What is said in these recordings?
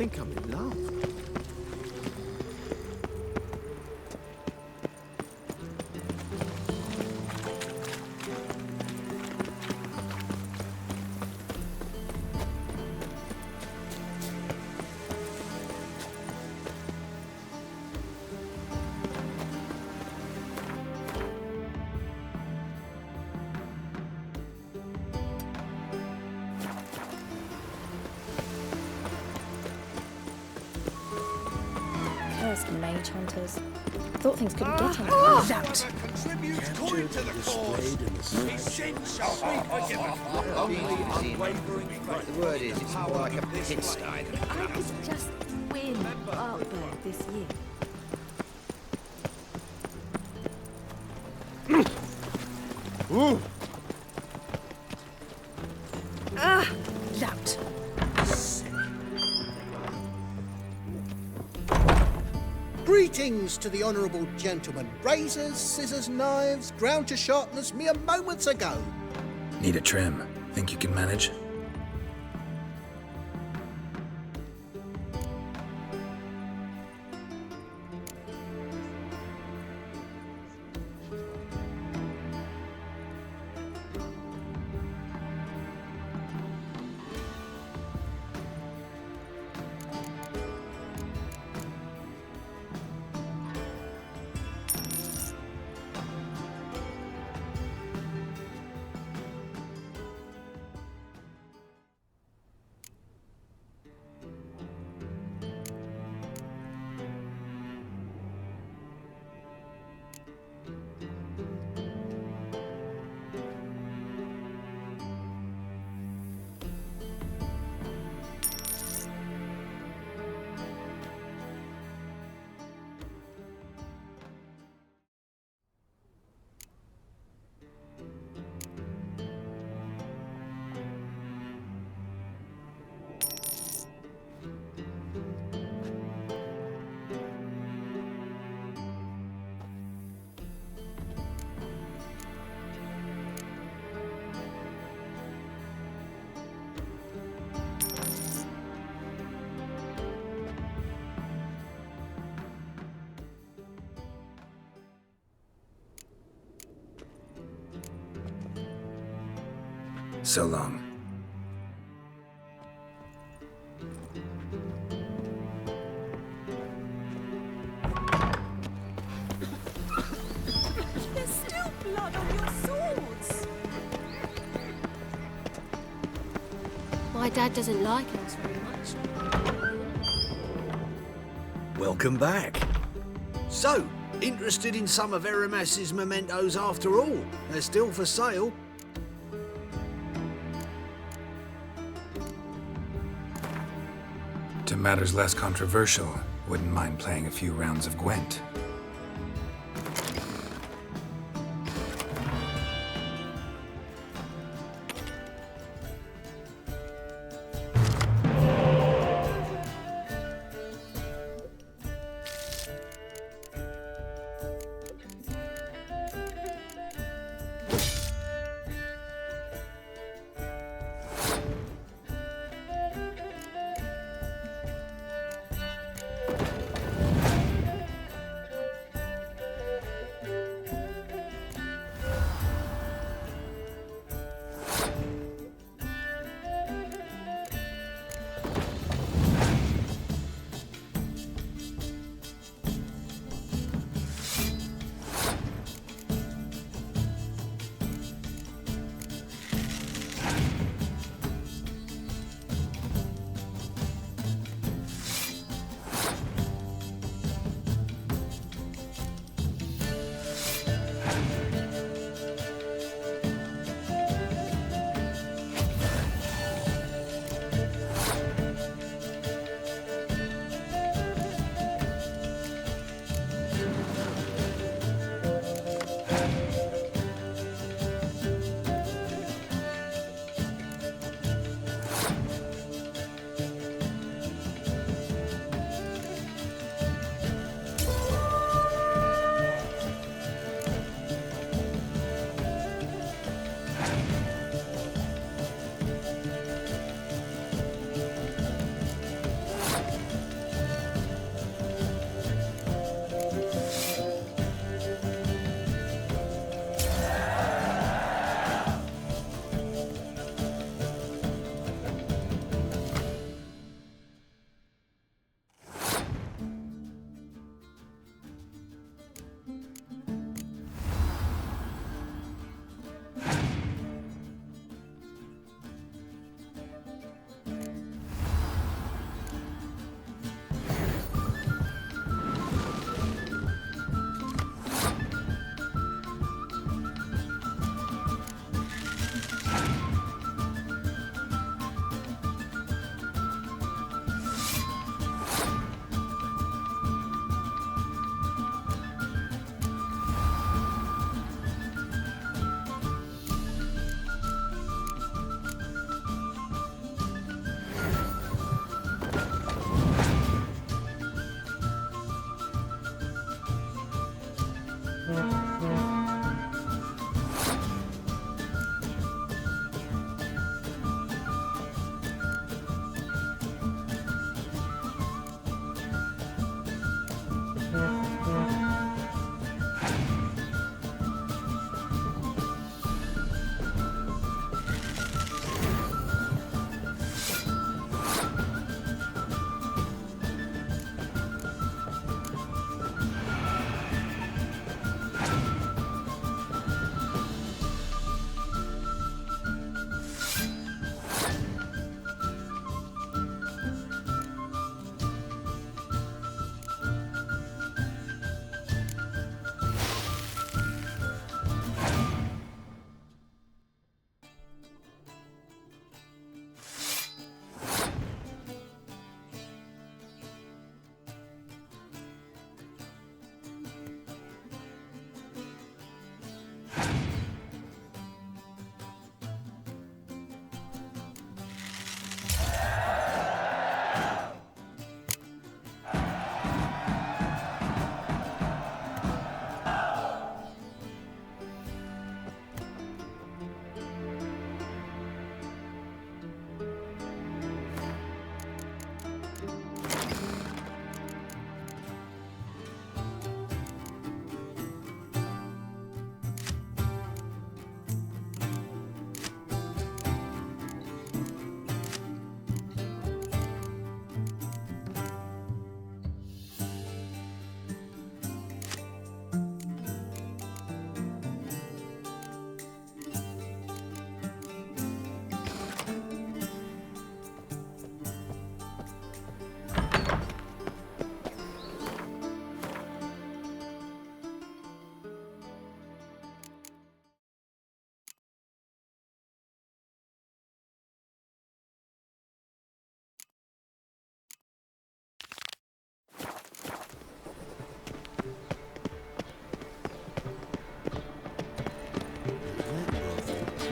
think I'm in love. Cursed mage hunters. Thought things couldn't get any That Captured and displayed in the The word is, it's more like a pigsty. I could just win Artberg this year. Ooh! lout. Greetings to the honourable gentleman. Razors, scissors, knives, ground to sharpness mere moments ago. Need a trim. Think you can manage? So long. There's still blood on your swords. My dad doesn't like us very much. Welcome back. So, interested in some of Aramas's mementos after all? They're still for sale. To matters less controversial, wouldn't mind playing a few rounds of Gwent.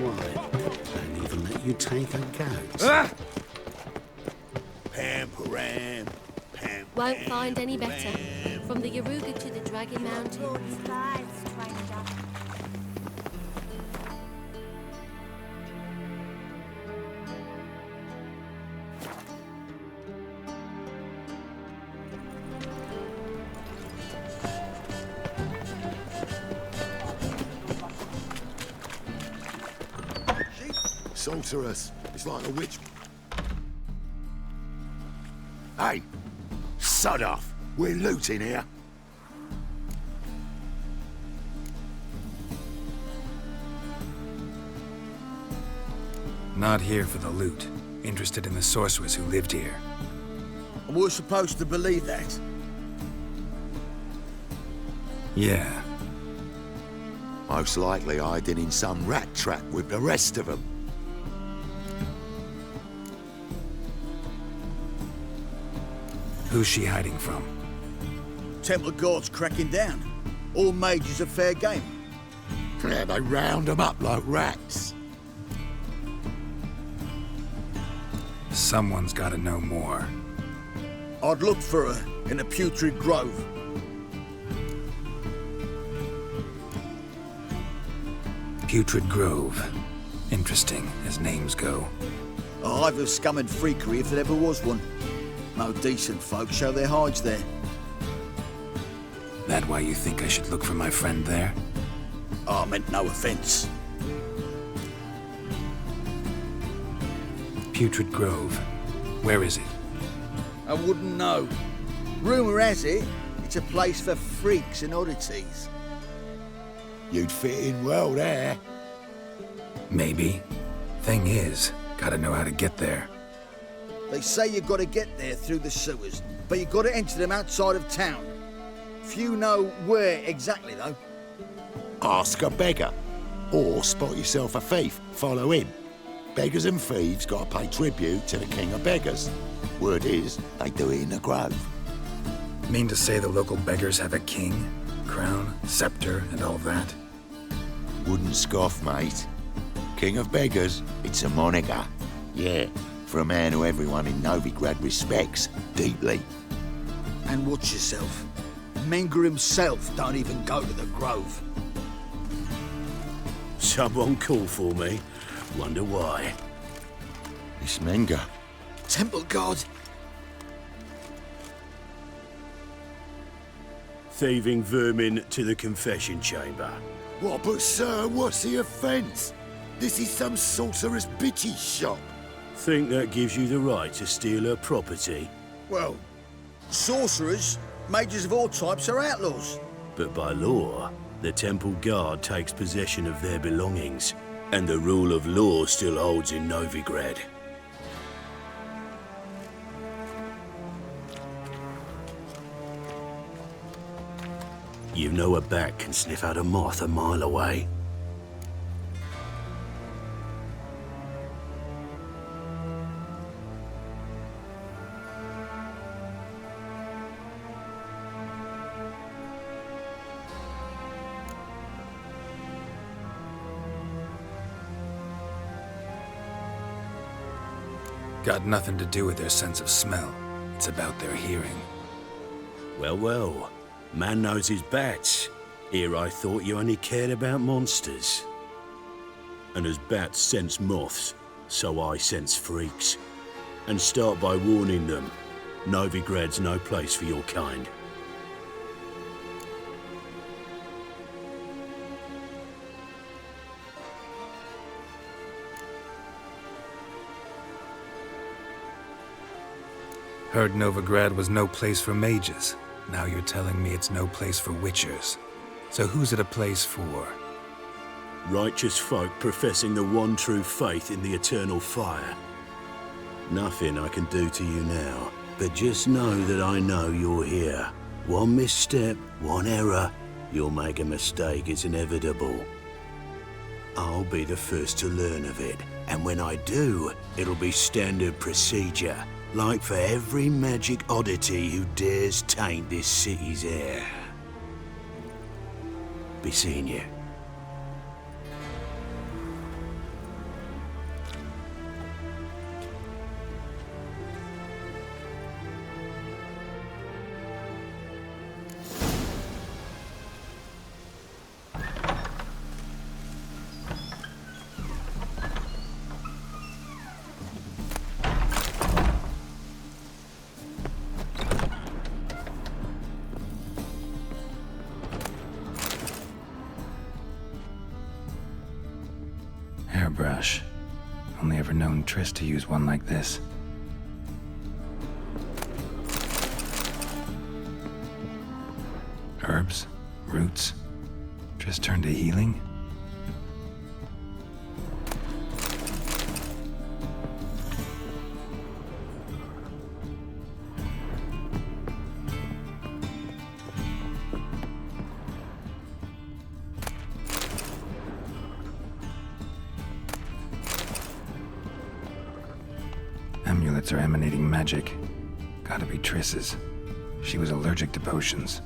Why? Don't even let you take a goat. Pam-param, pam. Won't find any better. From the Yaruga to the Dragon Mountain. Sorceress. It's like a witch. Hey! Sod off! We're looting here. Not here for the loot. Interested in the sorceress who lived here. And we're supposed to believe that? Yeah. Most likely hiding in some rat trap with the rest of them. Who's she hiding from? Temple guards cracking down. All mages are fair game. Yeah, they round them up like rats. Someone's gotta know more. I'd look for her in the Putrid Grove. Putrid Grove. Interesting, as names go. A hive of scum and freakery if there ever was one. No decent folk show their hides there. That why you think I should look for my friend there? I meant no offence. Putrid Grove. Where is it? I wouldn't know. Rumour has it, it's a place for freaks and oddities. You'd fit in well there. Maybe. Thing is, gotta know how to get there. They say you've got to get there through the sewers, but you've got to enter them outside of town. Few know where exactly, though. Ask a beggar. Or spot yourself a thief. Follow him. Beggars and thieves got to pay tribute to the king of beggars. Word is, they do it in the grove. Mean to say the local beggars have a king, crown, scepter, and all that? Wouldn't scoff, mate. King of beggars, it's a moniker. Yeah, for a man who everyone in Novigrad respects deeply. And watch yourself. Menger himself don't even go to the Grove. Someone call for me. Wonder why. It's Menger. Temple God. Thieving vermin to the confession chamber. What, but sir, what's the offence? This is some sorcerer's bitchy shop. Think that gives you the right to steal her property? Well, sorcerers, mages of all types are outlaws. But by law, the temple guard takes possession of their belongings, and the rule of law still holds in Novigrad. You know a bat can sniff out a moth a mile away. Got nothing to do with their sense of smell. It's about their hearing. Well, well. Man knows his bats. Here I thought you only cared about monsters. And as bats sense moths, so I sense freaks. And start by warning them. Novigrad's no place for your kind. Heard Novigrad was no place for mages. Now you're telling me it's no place for witchers. So who's it a place for? Righteous folk professing the one true faith in the eternal fire. Nothing I can do to you now, but just know that I know you're here. One misstep, one error, you'll make a mistake, it's inevitable. I'll be the first to learn of it, and when I do, it'll be standard procedure. Like for every magic oddity who dares taint this city's air. Be seeing you. Hairbrush. Only ever known Triss to use one like this. Herbs? Roots? Triss turned to healing? Amulets are emanating magic. Gotta be Triss's. She was allergic to potions.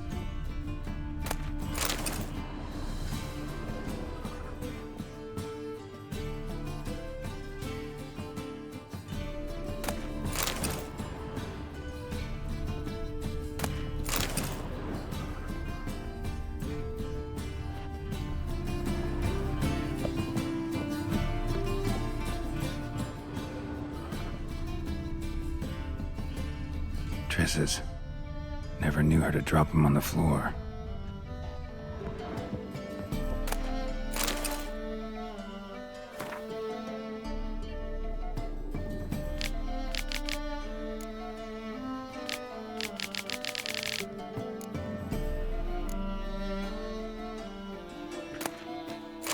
Triss's. Never knew how to drop them on the floor.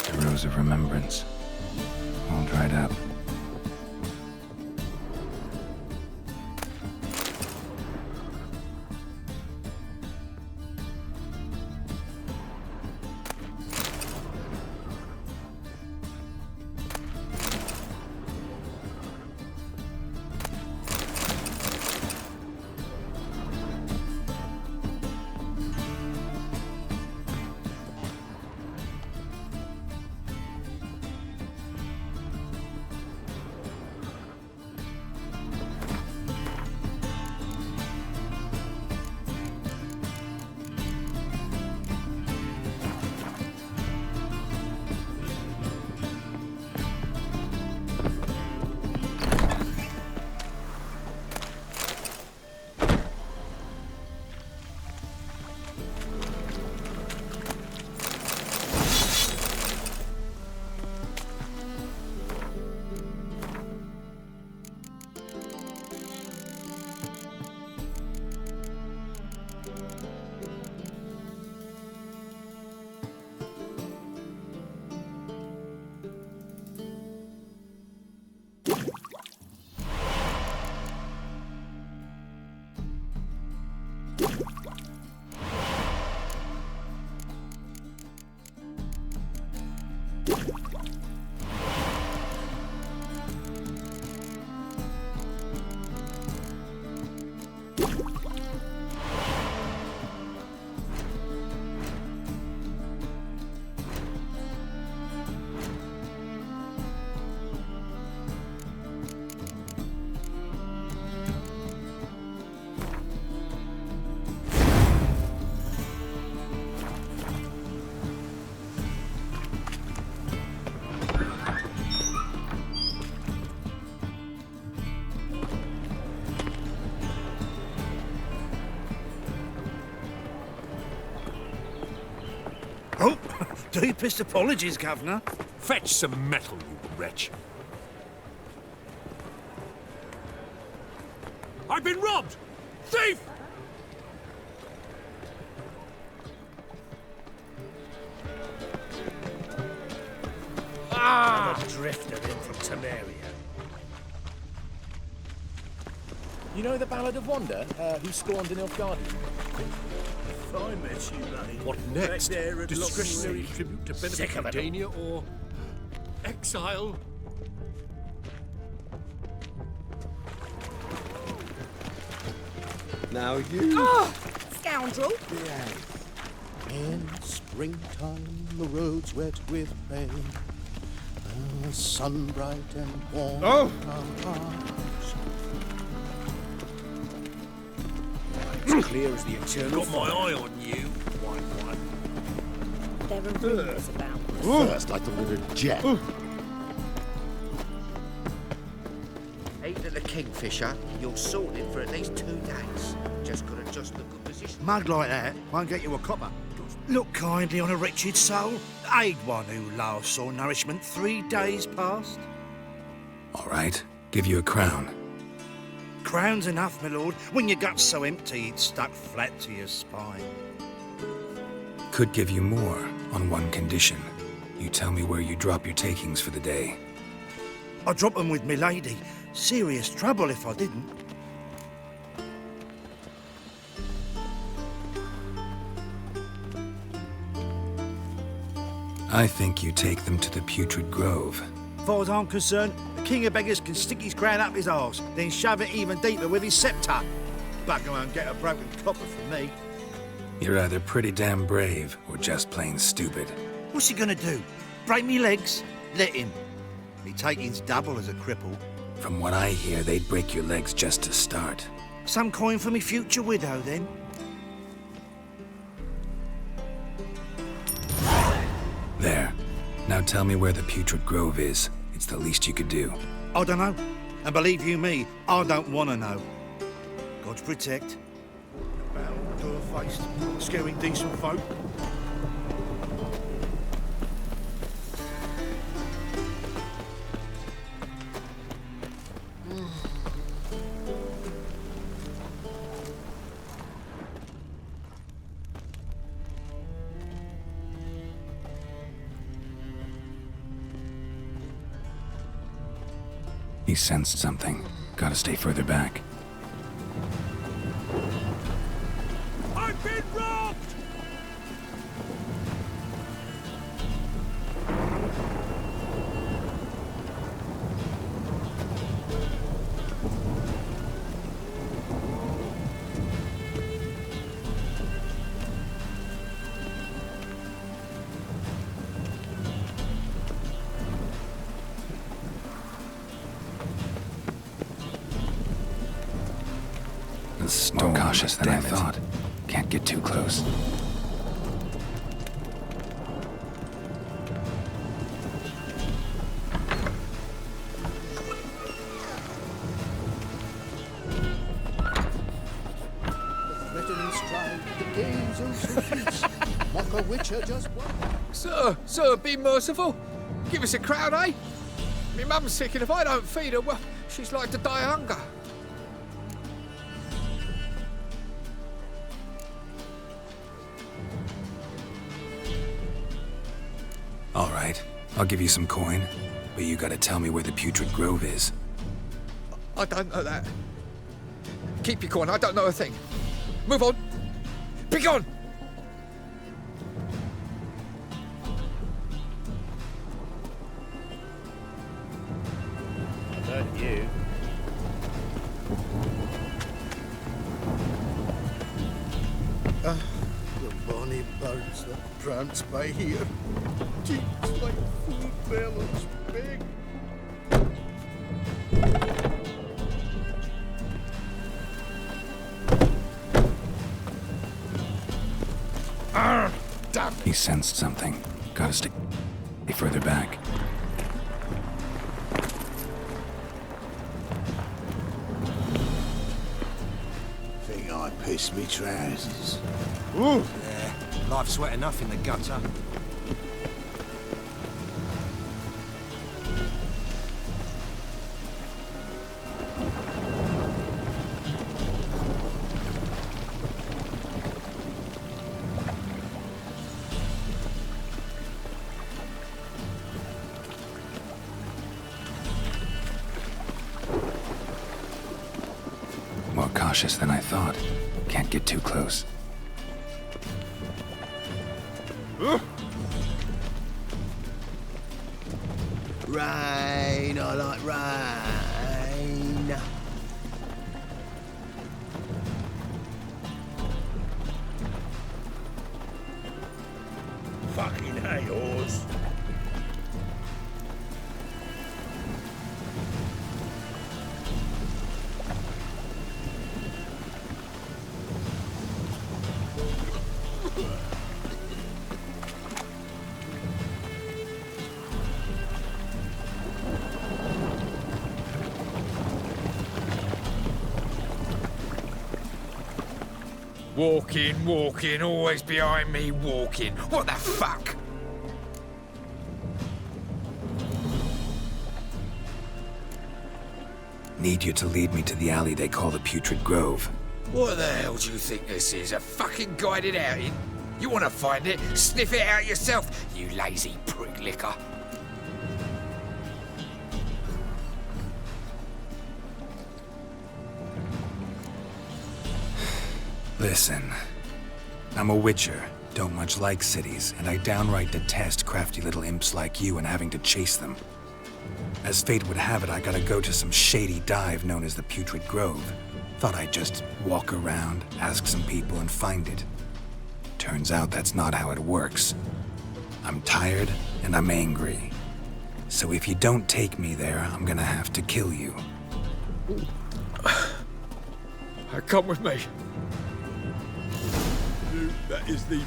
The Rose of Remembrance. All dried up. Oh, deepest apologies, Governor. Fetch some metal, you wretch. I've been robbed! Thief! I'm a drifter in from Temeria. You know the Ballad of Wanda, who scorned an Nilfgaardian? If I met you, mate. What next? Back there at Discretionary Locksley. tribute to benefit Sick of it. Dania or Exile. Now you... Ah, scoundrel! In springtime, the roads wet with rain, sun bright and warm. Oh! it's clear as the eternal Got my eye on you, white one. There are rumours about. First, I thought it was a jet. Eating at the Kingfisher, you're sorted for at least 2 days. Just got to adjust the good position. Mug like that won't get you a copper. Look kindly on a wretched soul. Aid one who last saw nourishment 3 days past. All right, give you a crown. Crown's enough, my lord, when your gut's so empty it's stuck flat to your spine. Could give you more on one condition. You tell me where you drop your takings for the day. I'd drop them with me lady. Serious trouble if I didn't. I think you take them to the Putrid Grove. As far as I'm concerned, the king of beggars can stick his crown up his arse, then shove it even deeper with his sceptre. Bugger won't get a broken copper from me. You're either pretty damn brave or just plain stupid. What's he gonna do? Break me legs? Let him. Me taking's double as a cripple. From what I hear, they'd break your legs just to start. Some coin for me future widow, then. There. Now tell me where the Putrid Grove is. It's the least you could do. I don't know. And believe you me, I don't want to know. God protect. Bound, door-faced, scaring decent folk. He sensed something. Gotta stay further back. I've been robbed! More cautious than I thought. Can't get too close. Threatening stride, the gaze of feast. Mock a witcher just one. Sir, be merciful. Give us a crown, eh? Me mum's sick, and if I don't feed her, well, she's like to die of hunger. All right, I'll give you some coin, but you gotta tell me where the Putrid Grove is. I don't know that. Keep your coin, I don't know a thing. Move on. Be gone! I've heard of you. The bonny birds that prance by here, cheeks like full bellows big. Damn! He sensed something. Gotta stay further back. Think I pissed me trousers. Ooh. Life's wet enough in the gutter. More cautious than I thought. Can't get too close. Rain, I like rain. Fucking hay horse. Walking, always behind me walking. What the fuck? Need you to lead me to the alley they call the Putrid Grove. What the hell do you think this is? A fucking guided outing? You want to find it? Sniff it out yourself, you lazy prick licker. Listen, I'm a witcher, don't much like cities, and I downright detest crafty little imps like you and having to chase them. As fate would have it, I gotta go to some shady dive known as the Putrid Grove. Thought I'd just walk around, ask some people, and find it. Turns out that's not how it works. I'm tired, and I'm angry. So if you don't take me there, I'm gonna have to kill you. Come with me. That is the...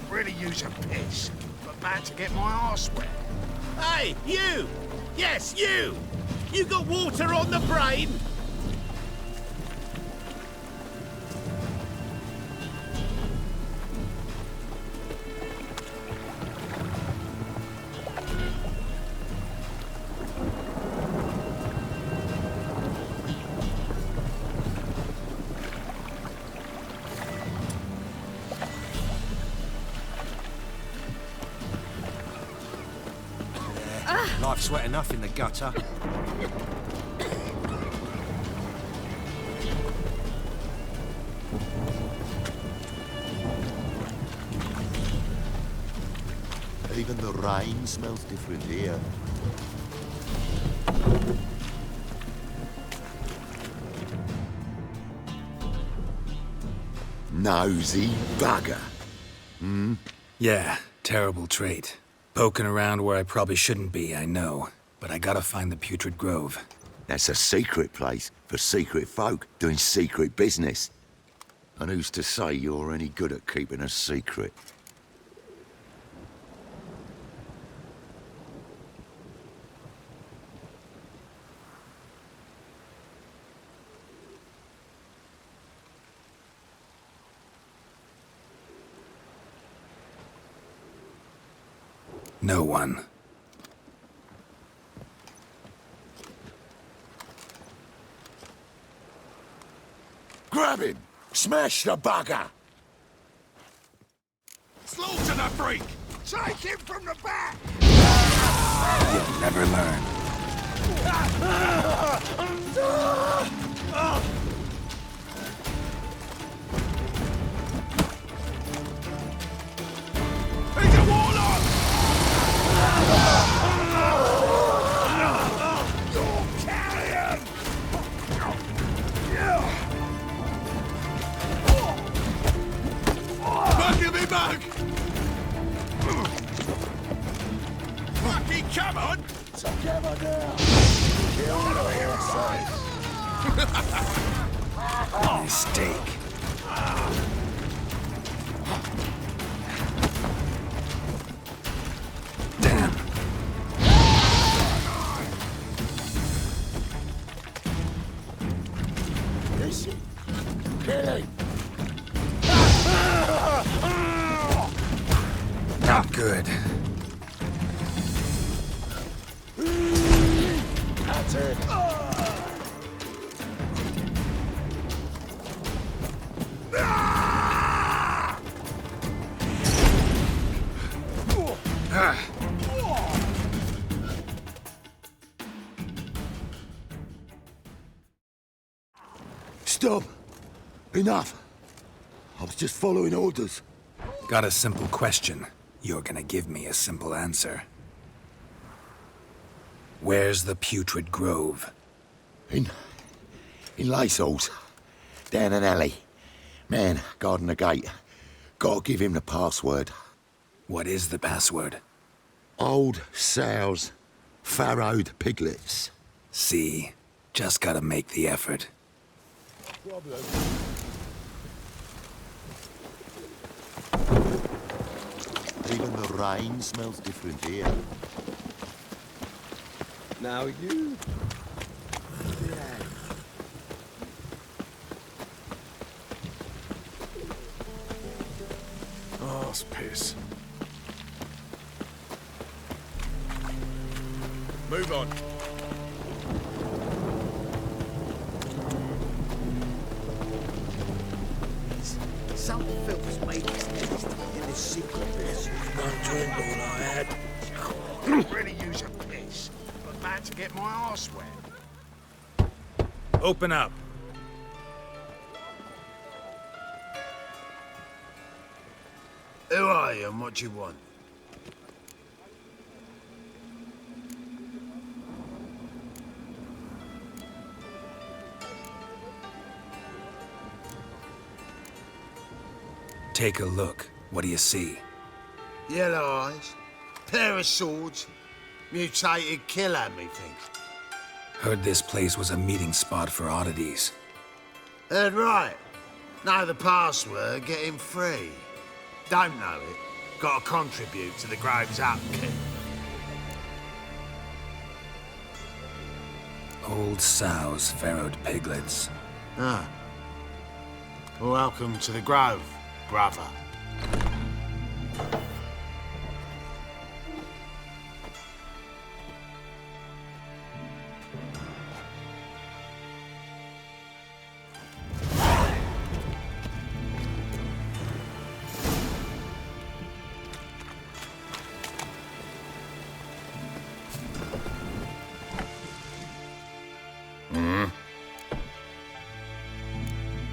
Really use a piss, but bad to get my arse wet. Hey, you! Yes, you! You got water on the brain? Life's wet enough in the gutter. Even the rain smells different here. Nosy bugger. Hmm? Yeah, terrible trait. Poking around where I probably shouldn't be, I know. But I gotta find the Putrid Grove. That's a secret place for secret folk doing secret business. And who's to say you're any good at keeping a secret? No one. Grab him! Smash the bugger! Slaughter the freak! Take him from the back! You'll never learn. He's a warlock! You're carrion! Bugger me bug! Fucking come on! Together now! Kill the Mistake. Damn. Listen. Kill him. Not good. That's it. Stop. Enough. I was just following orders. Got a simple question. You're gonna give me a simple answer. Where's the Putrid Grove? In Lacells. Down an alley. Man, guarding the gate. Gotta give him the password. What is the password? Old sows. Farrowed piglets. See? Just gotta make the effort. Even the rain smells different here. Now you. Arse piss. Move on. Some filth's made this nest in this secret place. I drank all I had. Could really use a piss, but bad to get my arse wet. Open up. Who are you and what do you want? Take a look. What do you see? Yellow eyes, pair of swords, mutated killer, methinks. Heard this place was a meeting spot for oddities. Heard right. Know the password, get him free. Don't know it, gotta contribute to the Grove's upkeep. Old sows, farrowed piglets. Ah. Welcome to the Grove, brother.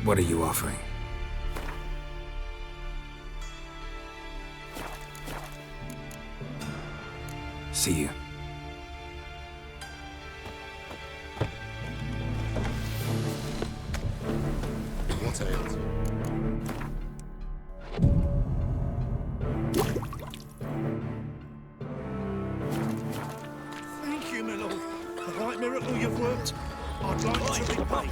What are you offering? See you. What ails you? Thank you, my lord. The right miracle you've worked. I'd like to be paid.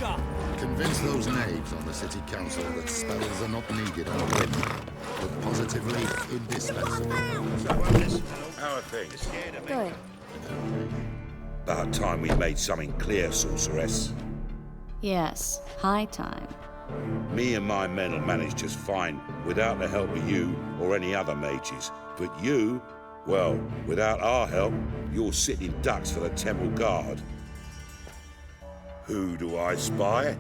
Convince those knaves on the city council that spells are not needed on a whim, but positively indispensable. How are things? Good. About time we made something clear, sorceress. Yes, high time. Me and my men will manage just fine without the help of you or any other mages. But you, well, without our help, you're sitting ducks for the temple guard. Who do I spy?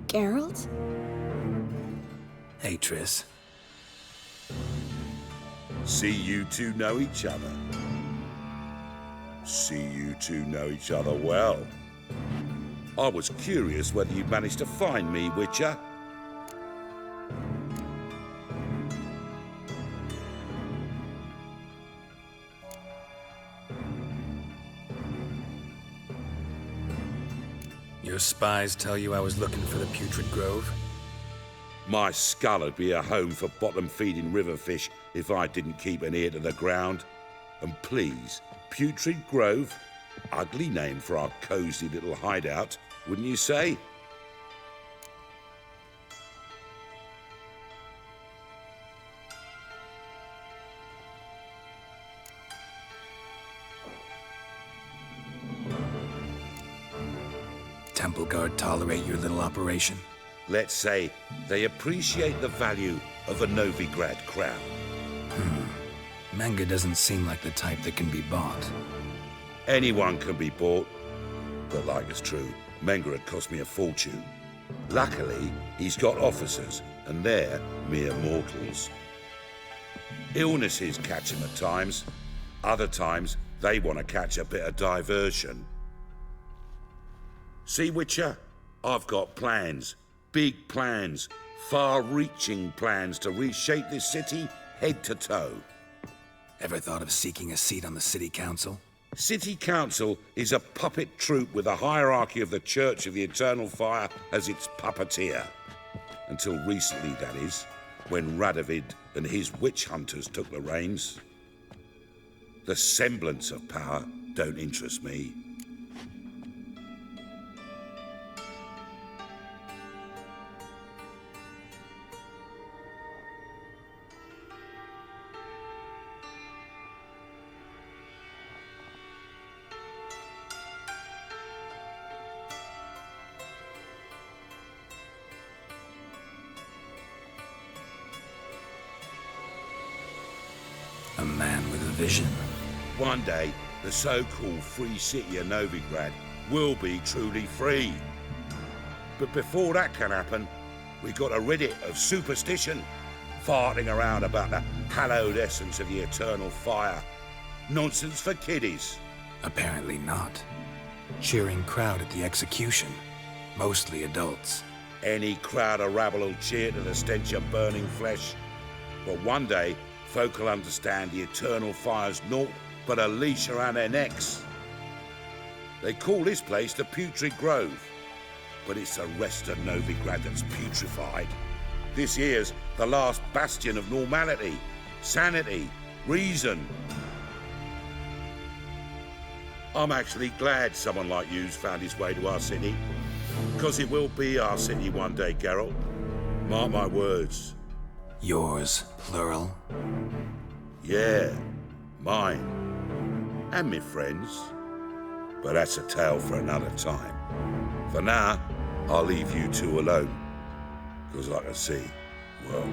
Geralt? Hey, Triss. See you two know each other. See you two know each other well. I was curious whether you'd managed to find me, Witcher. Your spies tell you I was looking for the Putrid Grove? My skull would be a home for bottom-feeding river fish if I didn't keep an ear to the ground. And please, Putrid Grove, ugly name for our cosy little hideout, wouldn't you say? Temple Guard tolerate your little operation? Let's say they appreciate the value of a Novigrad crown. Menga doesn't seem like the type that can be bought. Anyone can be bought. But like it's true, Menga had cost me a fortune. Luckily, he's got officers, and they're mere mortals. Illnesses catch him at times. Other times, they want to catch a bit of diversion. See, Witcher? I've got plans. Big plans. Far-reaching plans to reshape this city head to toe. Ever thought of seeking a seat on the city council? City Council is a puppet troupe with a hierarchy of the Church of the Eternal Fire as its puppeteer. Until recently, that is, when Radovid and his witch hunters took the reins. The semblance of power don't interest me. A man with a vision. One day, the so-called free city of Novigrad will be truly free. But before that can happen, we've got to rid it of superstition, farting around about the hallowed essence of the eternal fire. Nonsense for kiddies. Apparently not. Cheering crowd at the execution. Mostly adults. Any crowd of rabble will cheer to the stench of burning flesh. But one day, folk will understand the eternal fire's naught but a leash around their necks. They call this place the Putrid Grove, but it's the rest of Novigrad that's putrefied. This here's the last bastion of normality, sanity, reason. I'm actually glad someone like you's found his way to our city, because it will be our city one day, Geralt. Mark my words. Yours, plural? Yeah, mine. And me friends. But that's a tale for another time. For now, I'll leave you two alone. Because like I see, well,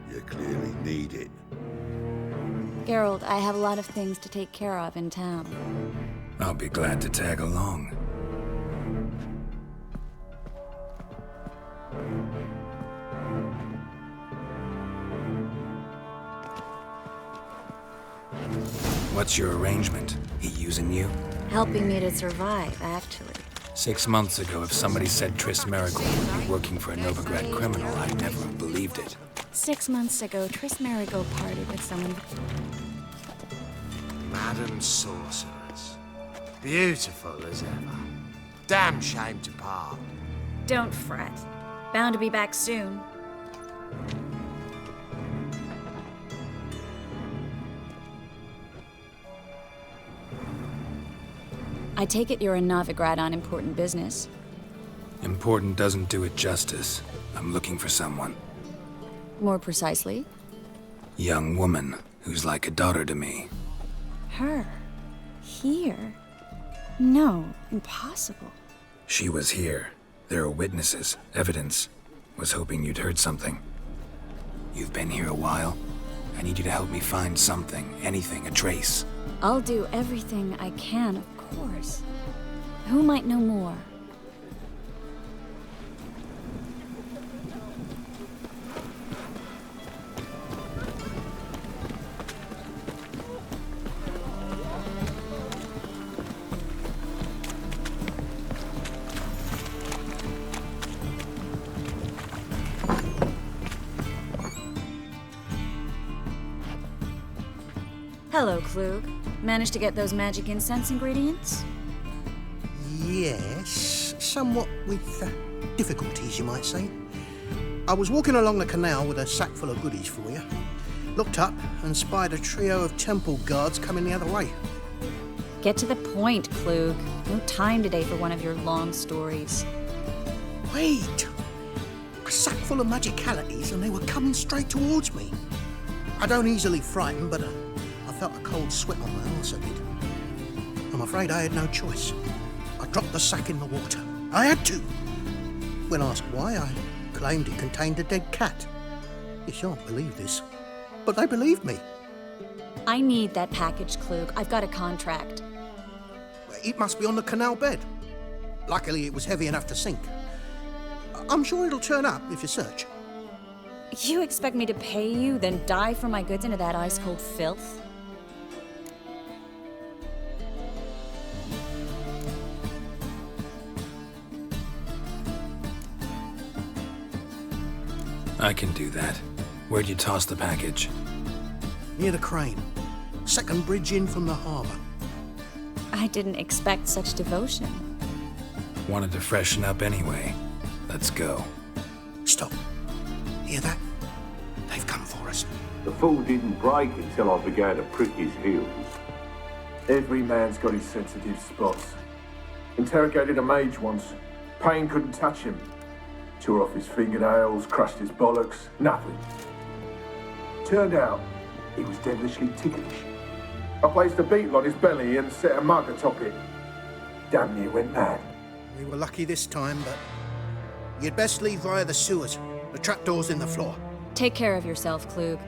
you clearly need it. Geralt, I have a lot of things to take care of in town. I'll be glad to tag along. What's your arrangement? He using you? Helping me to survive, actually. 6 months ago, if somebody said Triss Marigold would be working for a Novigrad criminal, I'd never have believed it. 6 months ago, Triss Marigold partied with someone. Madam Sorceress. Beautiful as ever. Damn shame to part. Don't fret. Bound to be back soon. I take it you're in Novigrad on important business. Important doesn't do it justice. I'm looking for someone. More precisely? Young woman who's like a daughter to me. Her? Here? No, impossible. She was here. There are witnesses, evidence. Was hoping you'd heard something. You've been here a while. I need you to help me find something, anything, a trace. I'll do everything I can, of course. Who might know more? Hello, Klug. Managed to get those magic incense ingredients? Yes, somewhat with difficulties, you might say. I was walking along the canal with a sack full of goodies for you. Looked up and spied a trio of temple guards coming the other way. Get to the point, Klug. No time today for one of your long stories. Wait! A sack full of magicalities and they were coming straight towards me. I don't easily frighten, but I felt a cold sweat on my arse, I did. I'm afraid I had no choice. I dropped the sack in the water. I had to. When asked why, I claimed it contained a dead cat. You shan't believe this, but they believed me. I need that package, Klug. I've got a contract. It must be on the canal bed. Luckily, it was heavy enough to sink. I'm sure it'll turn up if you search. You expect me to pay you, then dive for my goods into that ice-cold filth? I can do that. Where'd you toss the package? Near the crane. Second bridge in from the harbour. I didn't expect such devotion. Wanted to freshen up anyway. Let's go. Stop. Hear that? They've come for us. The fool didn't break until I began to prick his heels. Every man's got his sensitive spots. Interrogated a mage once. Pain couldn't touch him. Tore off his fingernails, crushed his bollocks, nothing. Turned out, he was devilishly ticklish. I placed a beetle on his belly and set a mug atop it. Damn near went mad. We were lucky this time, but you'd best leave via the sewers. The trapdoor's in the floor. Take care of yourself, Klug.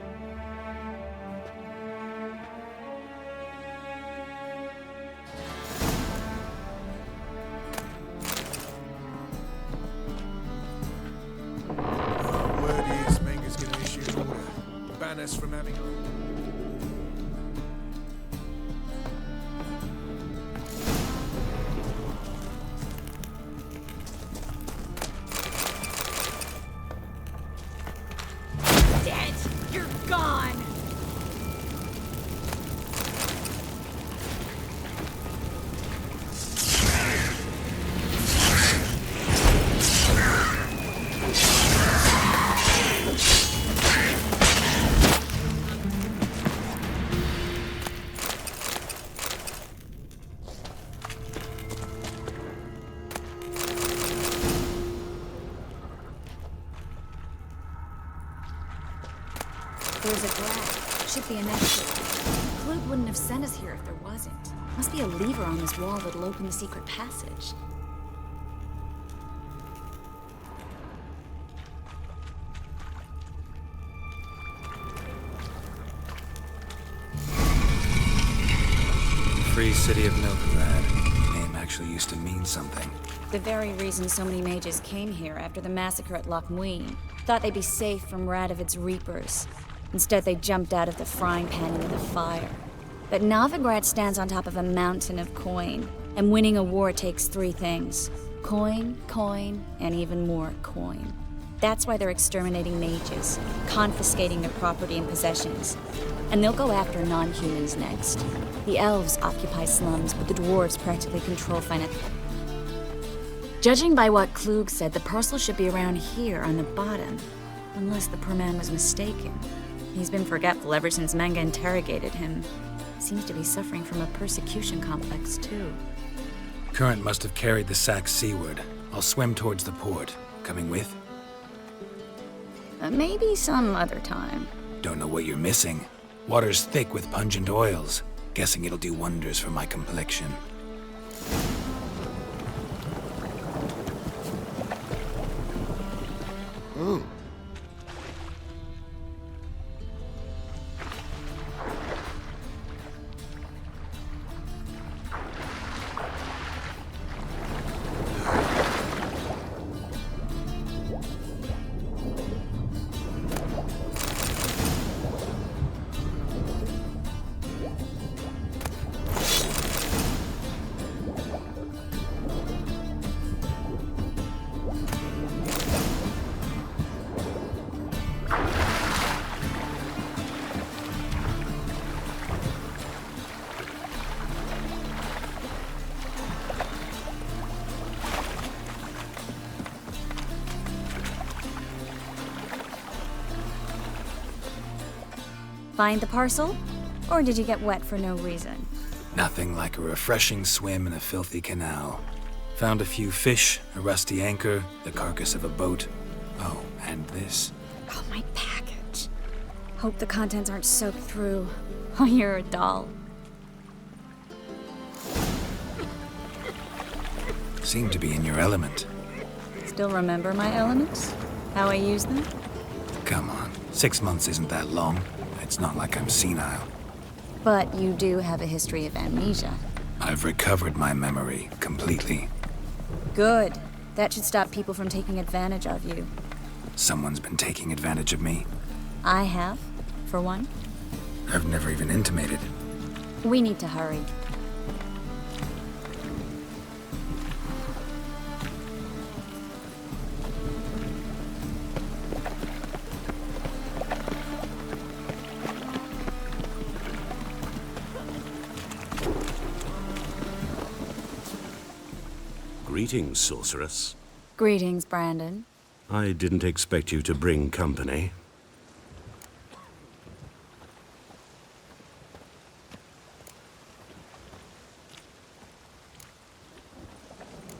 Word is Manga's gonna issue an order. Ban us from having... Dead! You're gone! There's a grab. Should be an exit. Klug wouldn't have sent us here if there wasn't. Must be a lever on this wall that'll open the secret passage. Free City of Novigrad. Name actually used to mean something. The very reason so many mages came here after the massacre at Loch Muin. Thought they'd be safe from Radovid's reapers. Instead, they jumped out of the frying pan into the fire. But Novigrad stands on top of a mountain of coin, and winning a war takes three things. Coin, coin, and even more coin. That's why they're exterminating mages, confiscating their property and possessions. And they'll go after non-humans next. The elves occupy slums, but the dwarves practically control finance. Judging by what Klug said, the parcel should be around here on the bottom. Unless the poor man was mistaken. He's been forgetful ever since Manga interrogated him. Seems to be suffering from a persecution complex, too. Current must have carried the sack seaward. I'll swim towards the port. Coming with? Maybe some other time. Don't know what you're missing. Water's thick with pungent oils. Guessing it'll do wonders for my complexion. Ooh. Find the parcel? Or did you get wet for no reason? Nothing like a refreshing swim in a filthy canal. Found a few fish, a rusty anchor, the carcass of a boat. Oh, and this. Oh, my package. Hope the contents aren't soaked through. Oh, you're a doll. Seem to be in your element. Still remember my elements? How I use them? Come on, 6 months isn't that long. It's not like I'm senile. But you do have a history of amnesia. I've recovered my memory completely. Good. That should stop people from taking advantage of you. Someone's been taking advantage of me. I have, for one. I've never even intimated. We need to hurry. Greetings, sorceress. Greetings, Brandon. I didn't expect you to bring company.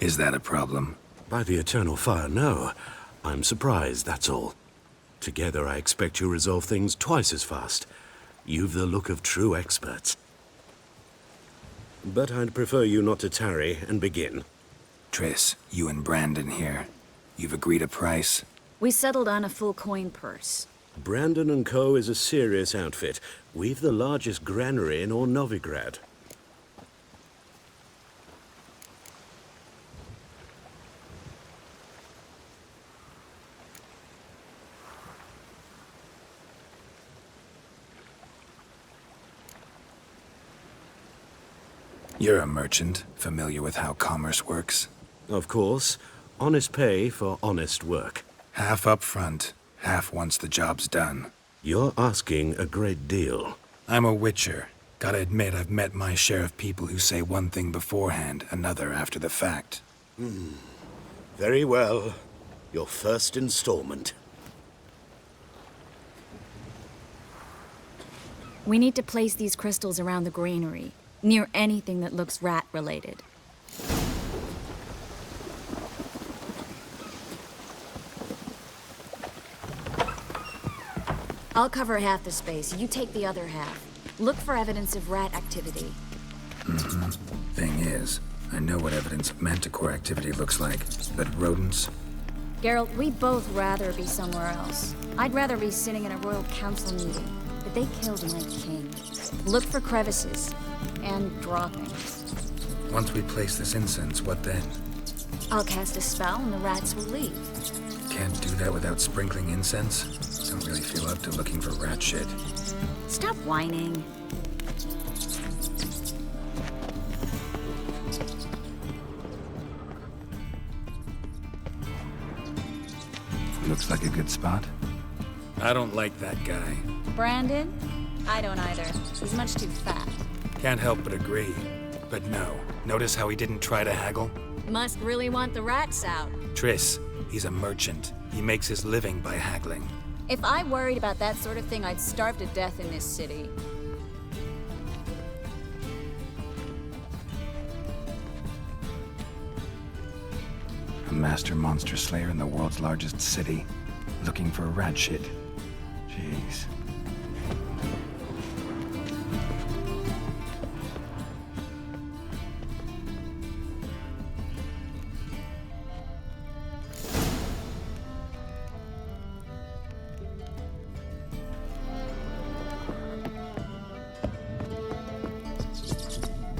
Is that a problem? By the eternal fire, no. I'm surprised, that's all. Together, I expect you resolve things twice as fast. You've the look of true experts. But I'd prefer you not to tarry and begin. Triss, you and Brandon here. You've agreed a price? We settled on a full coin purse. Brandon & Co. is a serious outfit. We've the largest granary in all Novigrad. You're a merchant, familiar with how commerce works? Of course. Honest pay for honest work. Half up front, half once the job's done. You're asking a great deal. I'm a witcher. Gotta admit, I've met my share of people who say one thing beforehand, another after the fact. Very well. Your first installment. We need to place these crystals around the granary, near anything that looks rat-related. I'll cover half the space, you take the other half. Look for evidence of rat activity. Thing is, I know what evidence of manticore activity looks like, but rodents? Geralt, we'd both rather be somewhere else. I'd rather be sitting in a royal council meeting, but they killed my king. Look for crevices, and droppings. Once we place this incense, what then? I'll cast a spell and the rats will leave. Can't do that without sprinkling incense? Don't really feel up to looking for rat shit. Stop whining. Looks like a good spot. I don't like that guy. Brandon? I don't either. He's much too fat. Can't help but agree. But no. Notice how he didn't try to haggle? Must really want the rats out. Triss, he's a merchant. He makes his living by haggling. If I worried about that sort of thing, I'd starve to death in this city. A master monster slayer in the world's largest city. Looking for rat shit. Jeez.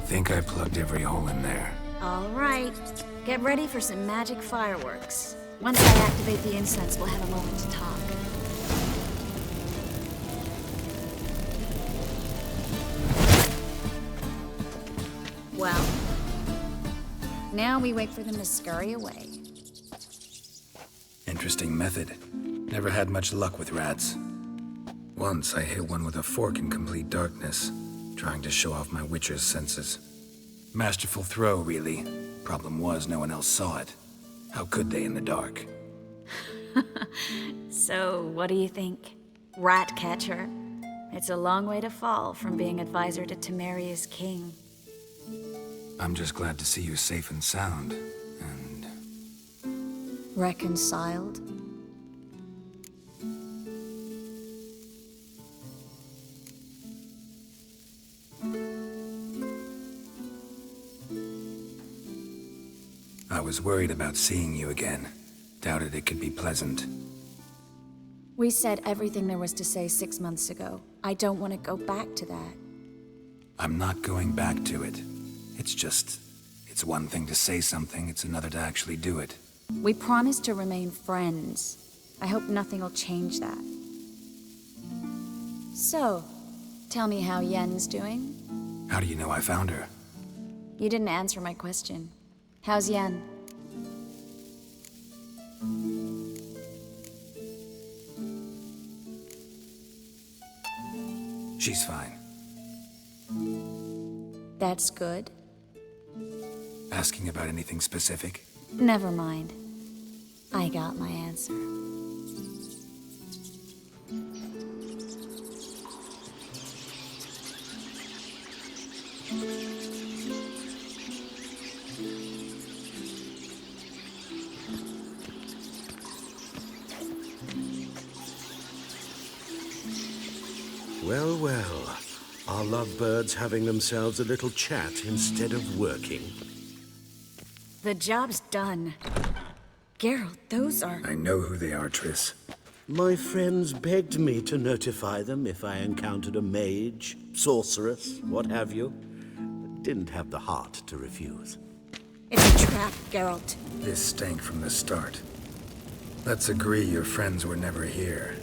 Think I plugged every hole in there. All right. Get ready for some magic fireworks. Once I activate the incense, we'll have a moment to talk. Well, now we wait for them to scurry away. Interesting method. Never had much luck with rats. Once I hit one with a fork in complete darkness, trying to show off my witcher's senses. Masterful throw, really. Problem was, no one else saw it. How could they in the dark? So, what do you think? Rat catcher? It's a long way to fall from being advisor to Temeria's king. I'm just glad to see you safe and sound, and... Reconciled? I was worried about seeing you again. Doubted it could be pleasant. We said everything there was to say 6 months ago. I don't want to go back to that. I'm not going back to it. It's one thing to say something, it's another to actually do it. We promised to remain friends. I hope nothing will change that. So, tell me how Yen's doing? How do you know I found her? You didn't answer my question. How's Yen? She's fine. That's good. Asking about anything specific? Never mind. I got my answer. Well, well. Our lovebirds having themselves a little chat instead of working. The job's done. Geralt, those are... I know who they are, Triss. My friends begged me to notify them if I encountered a mage, sorceress, what have you. Didn't have the heart to refuse. It's a trap, Geralt. This stank from the start. Let's agree your friends were never here.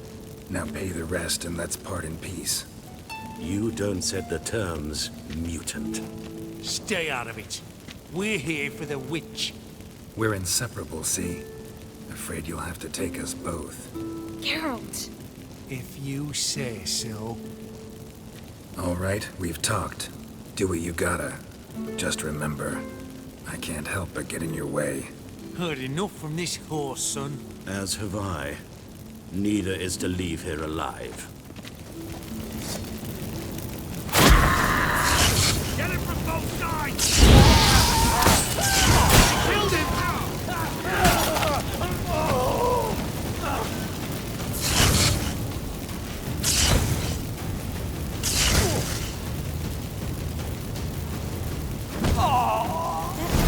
Now pay the rest and let's part in peace. You don't set the terms, mutant. Stay out of it. We're here for the witch. We're inseparable, see? Afraid you'll have to take us both. Geralt! If you say so. All right, we've talked. Do what you gotta. Just remember, I can't help but get in your way. Heard enough from this horse, son. As have I. Neither is to leave here alive. Get him from both sides! Killed him! That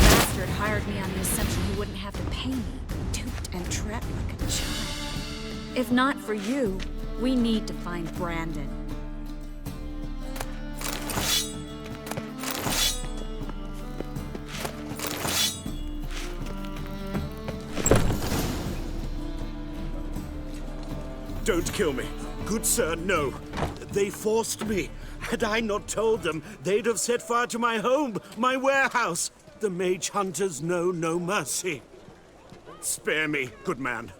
bastard hired me on the assumption he wouldn't have to pay me. Duped and trapped like a child. If not for you, we need to find Brandon. Don't kill me. Good sir, no. They forced me. Had I not told them, they'd have set fire to my home, my warehouse. The mage hunters know no mercy. Spare me, good man.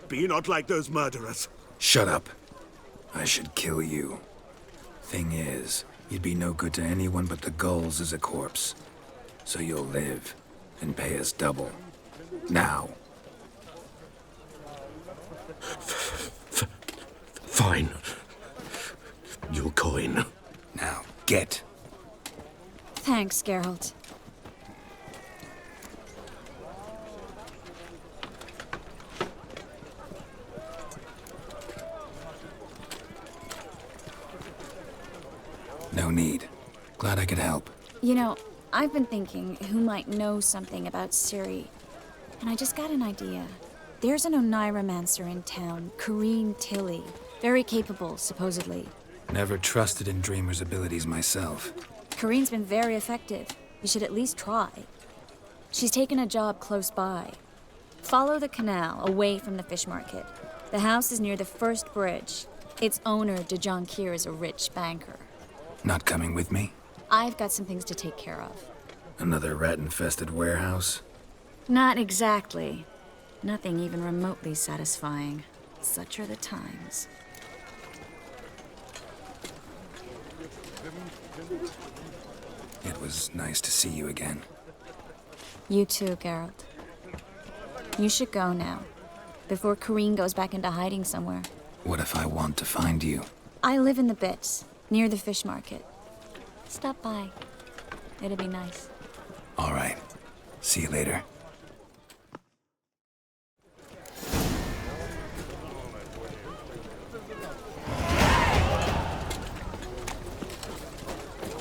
Be not like those murderers. Shut up. I should kill you. Thing is, you'd be no good to anyone but the gulls as a corpse. So you'll live, and pay us double. Now. Fine. Your coin. Now, get. Thanks, Geralt. No need. Glad I could help. You know, I've been thinking who might know something about Ciri. And I just got an idea. There's an Oneiromancer in town, Corrine Tilly. Very capable, supposedly. Never trusted in Dreamer's abilities myself. Corrine's been very effective. You should at least try. She's taken a job close by. Follow the canal, away from the fish market. The house is near the first bridge. Its owner, DeJohn Kier, is a rich banker. Not coming with me? I've got some things to take care of. Another rat-infested warehouse? Not exactly. Nothing even remotely satisfying. Such are the times. It was nice to see you again. You too, Geralt. You should go now, before Corrine goes back into hiding somewhere. What if I want to find you? I live in the Bits, near the fish market. Stop by. It'll be nice. All right. See you later.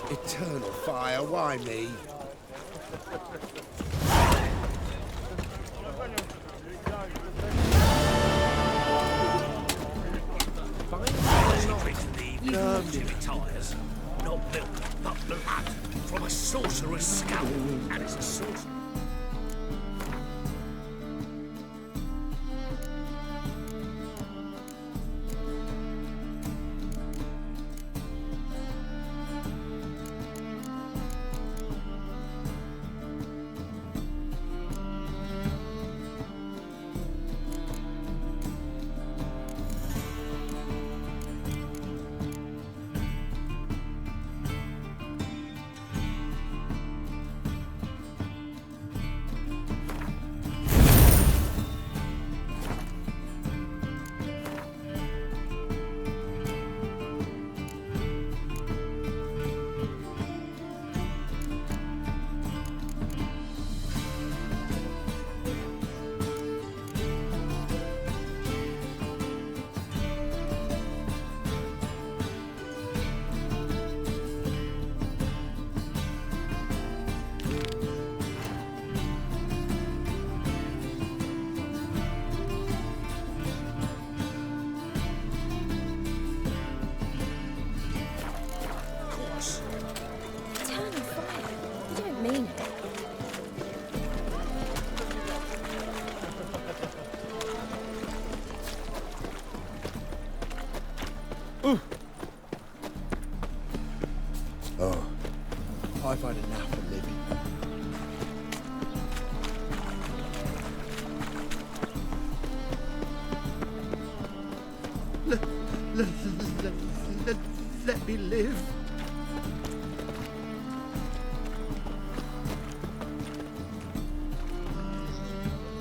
Eternal fire, why me? Tires, not milk, but blood from a sorcerer's skull. And it's a sorcerer. Oh, I've had enough of living. Let me live.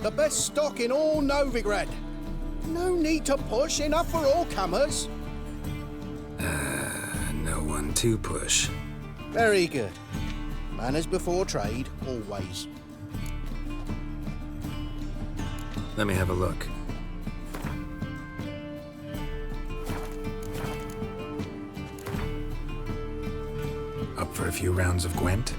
The best stock in all Novigrad. No need to push, enough for all comers. No one to push. Very good. Manners before trade, always. Let me have a look. Up for a few rounds of Gwent?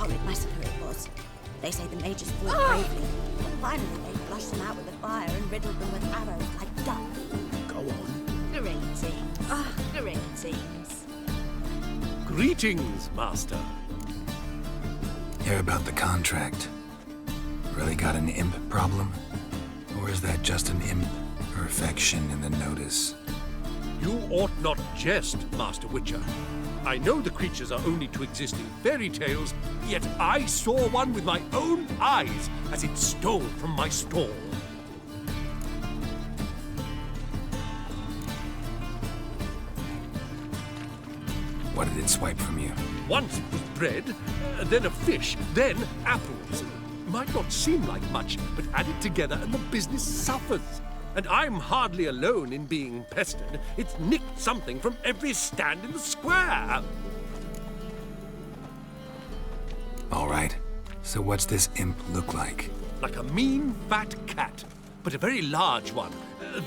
horrid massacre it was. They say the mages fought bravely, but finally they flushed them out with the fire and riddled them with arrows like duck. Go on. Greetings. Greetings. Greetings, Master. Hear about the contract. Really got an imp problem? Or is that just an imp perfection in the notice? You ought not jest, Master Witcher. I know the creatures are only to exist in fairy tales, yet I saw one with my own eyes as it stole from my stall. What did it swipe from you? Once it was bread, then a fish, then apples. Might not seem like much, but add it together and the business suffers. And I'm hardly alone in being pestered. It's nicked something from every stand in the square. All right. So what's this imp look like? Like a mean, fat cat, but a very large one.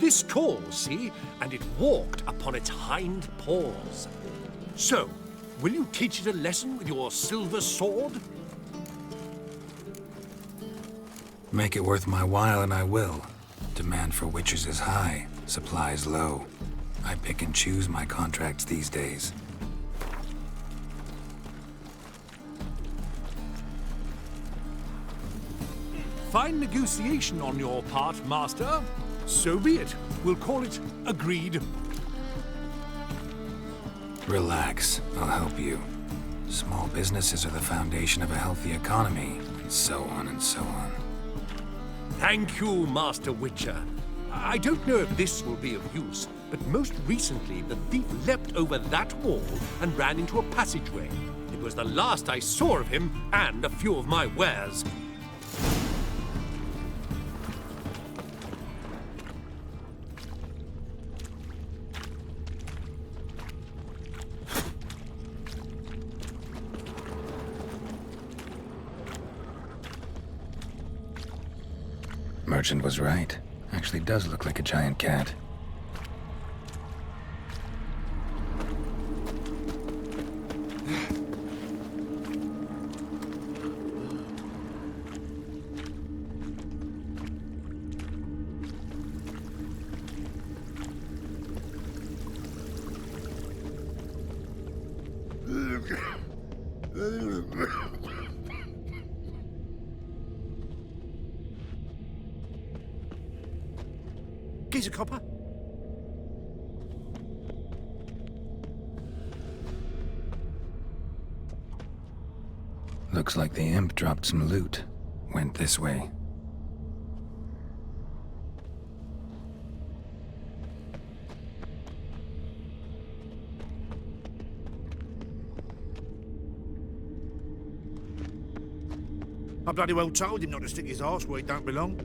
This tall, see? And it walked upon its hind paws. So, will you teach it a lesson with your silver sword? Make it worth my while and I will. Demand for witchers is high, supplies low. I pick and choose my contracts these days. Fine negotiation on your part, Master. So be it. We'll call it agreed. Relax, I'll help you. Small businesses are the foundation of a healthy economy, and so on and so on. Thank you, Master Witcher. I don't know if this will be of use, but most recently the thief leapt over that wall and ran into a passageway. It was the last I saw of him and a few of my wares. Merchant was right. Actually does look like a giant cat. Geezer copper? Looks like the imp dropped some loot. Went this way. I bloody well told him not to stick his arse where he don't belong.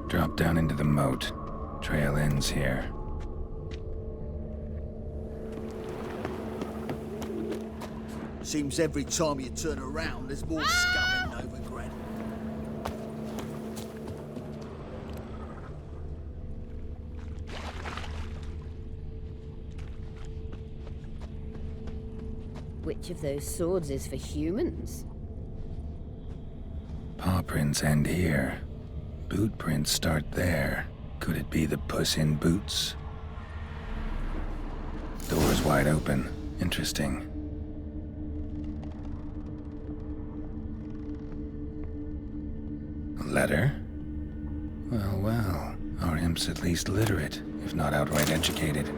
Drop down into the moat. Trail ends here. Seems every time you turn around, there's more scum in Novigrad. Which of those swords is for humans? Paw prints end here. Boot prints start there. Could it be the Puss in Boots? Door's wide open. Interesting. A letter? Well, well. Our imp's at least literate, if not outright educated.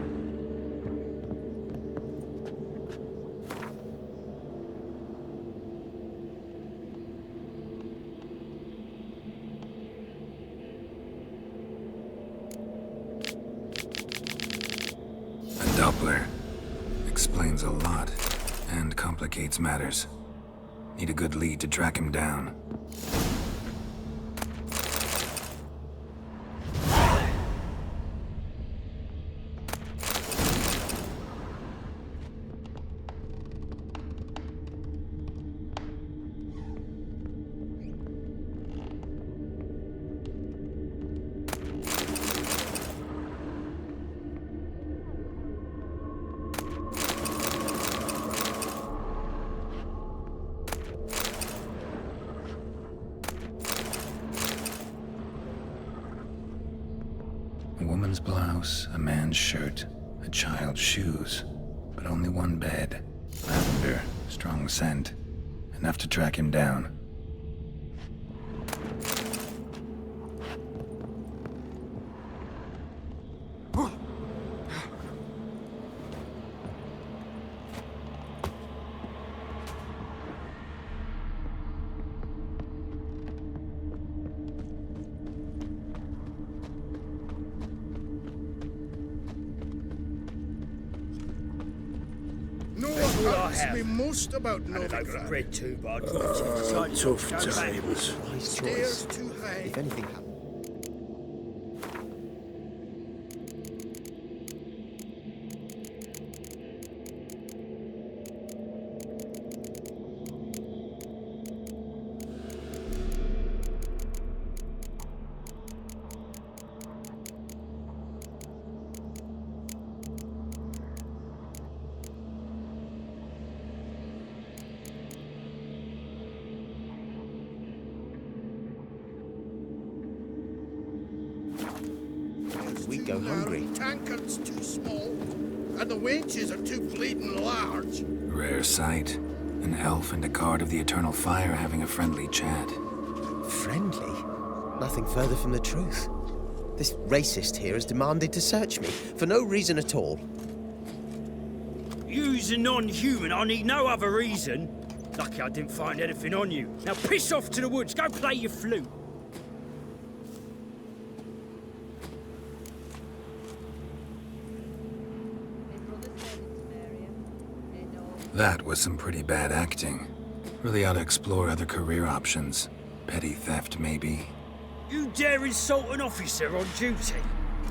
Doppler. Explains a lot, and complicates matters. Need a good lead to track him down. blouse, a man's shirt, a child's shoes, but only one bed. Lavender, strong scent, enough to track him down. No one tells me most about Novigrad. Bread too, but tough times. Stairs too high. If anything happens. We go hungry. Tankards too small, and the wenches are too bleeding large. Rare sight. An elf and a guard of the Eternal Fire having a friendly chat. Friendly? Nothing further from the truth. This racist here has demanded to search me, for no reason at all. You's a non-human, I need no other reason. Lucky I didn't find anything on you. Now piss off to the woods, go play your flute. That was some pretty bad acting. Really ought to explore other career options. Petty theft, maybe. You dare insult an officer on duty?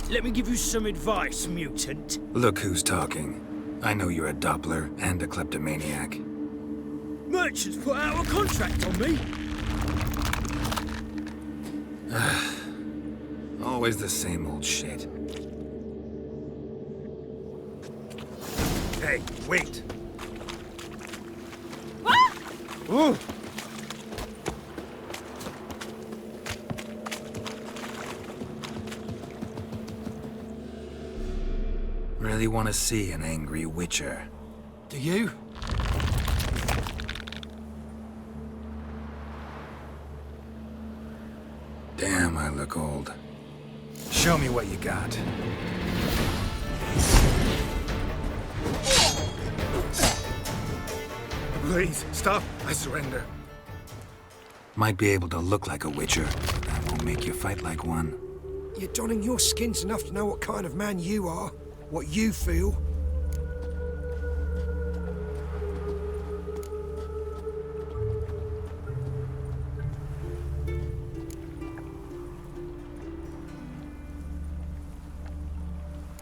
Let me give you some advice, mutant. Look who's talking. I know you're a Doppler and a kleptomaniac. Merchants put out a contract on me. Always the same old shit. Hey, wait. Ooh. Really want to see an angry witcher. Do you? Damn, I look old. Show me what you got. Please, stop. I surrender. Might be able to look like a witcher, but that won't make you fight like one. You're donning your skins enough to know what kind of man you are, what you feel.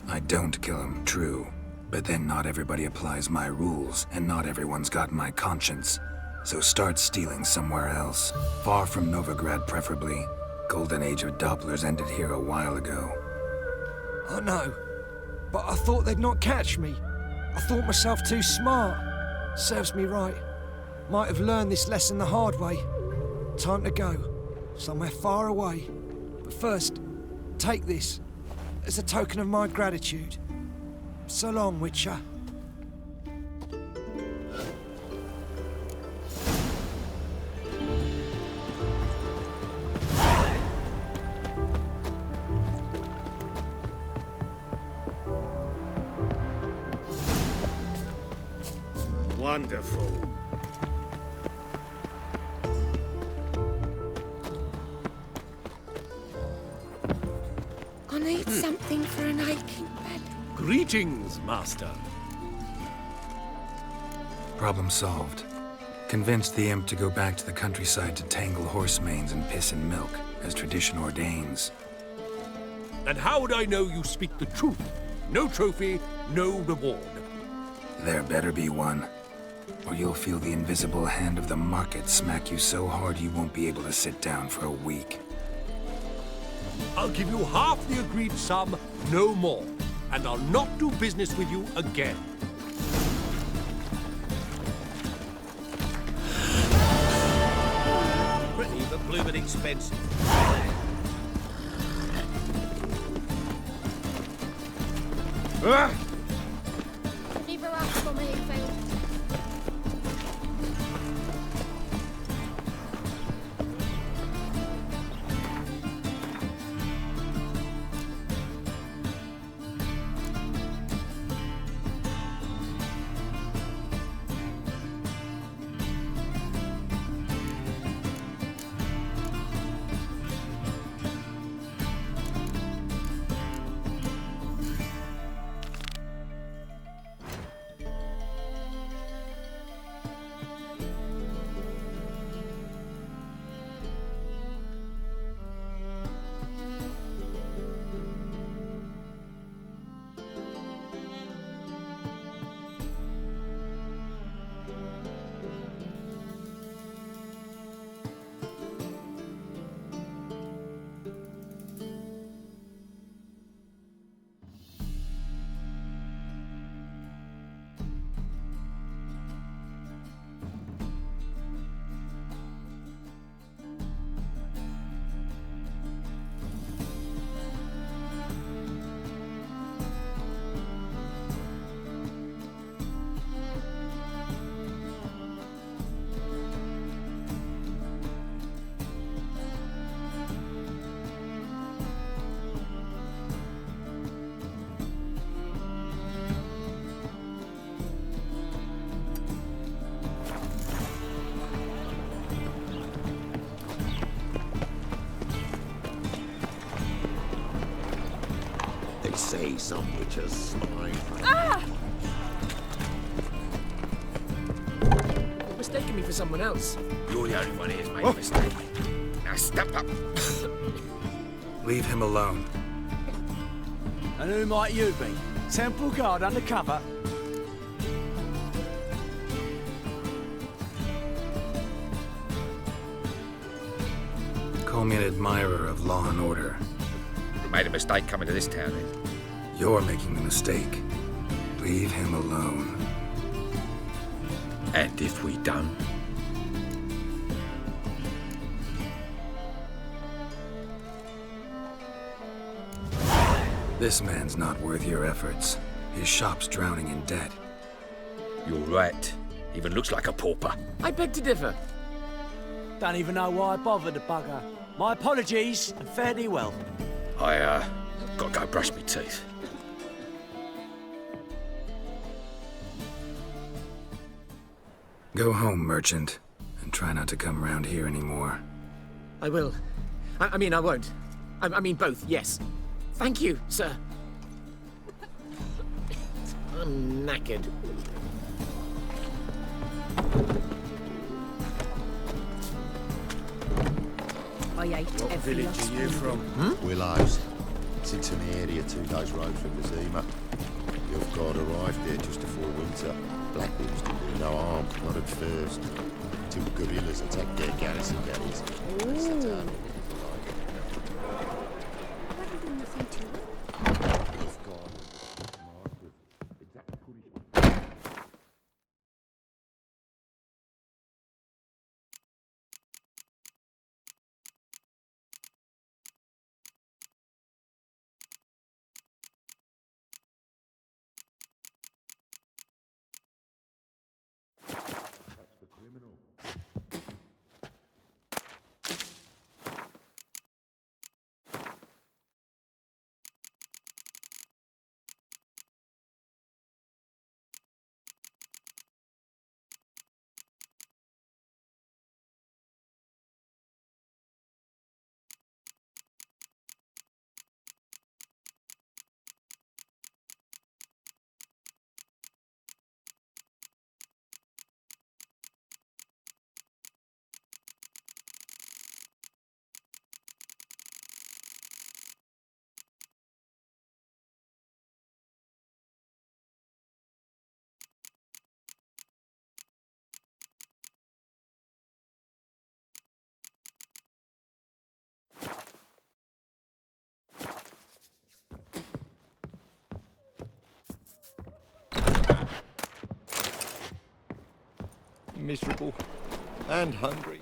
I don't kill him, true. But then not everybody applies my rules, and not everyone's got my conscience. So start stealing somewhere else. Far from Novigrad, preferably. Golden age of Dopplers ended here a while ago. I know, but I thought they'd not catch me. I thought myself too smart. Serves me right. Might have learned this lesson the hard way. Time to go. Somewhere far away. But first, take this as a token of my gratitude. So long, Witcher. Wonderful. I need something for an aching bed. Greetings, Master. Problem solved. Convinced the imp to go back to the countryside to tangle horse manes and piss in milk, as tradition ordains. And how would I know you speak the truth? No trophy, no reward. There better be one. Or you'll feel the invisible hand of the market smack you so hard you won't be able to sit down for a week. I'll give you half the agreed sum, no more. And I'll not do business with you again. Pretty, but bloomin' expensive. Leave her up for me, Phil. They say some witches smile. Ah! You're mistaking me for someone else. You're the only one who's made a mistake. Now step up. Leave him alone. And who might you be? Temple Guard undercover? Call me an admirer of law and order. You made a mistake coming to this town, then. You're making the mistake. Leave him alone. And if we don't? This man's not worth your efforts. His shop's drowning in debt. You're right. Even looks like a pauper. I beg to differ. Don't even know why I bothered the bugger. My apologies, and fare thee well. I, gotta go brush my teeth. Go home, merchant, and try not to come round here anymore. I will. I mean, I won't. I mean, both, yes. Thank you, sir. I'm knackered. I ate What every village last are you one. from? Willows. It's into the area 2 days' road from the Zima. You've got arrived there just before winter. Blackwoods didn't do no harm, not at first. Till guerrillas attacked their garrison galleys. That's the town. Miserable. And hungry.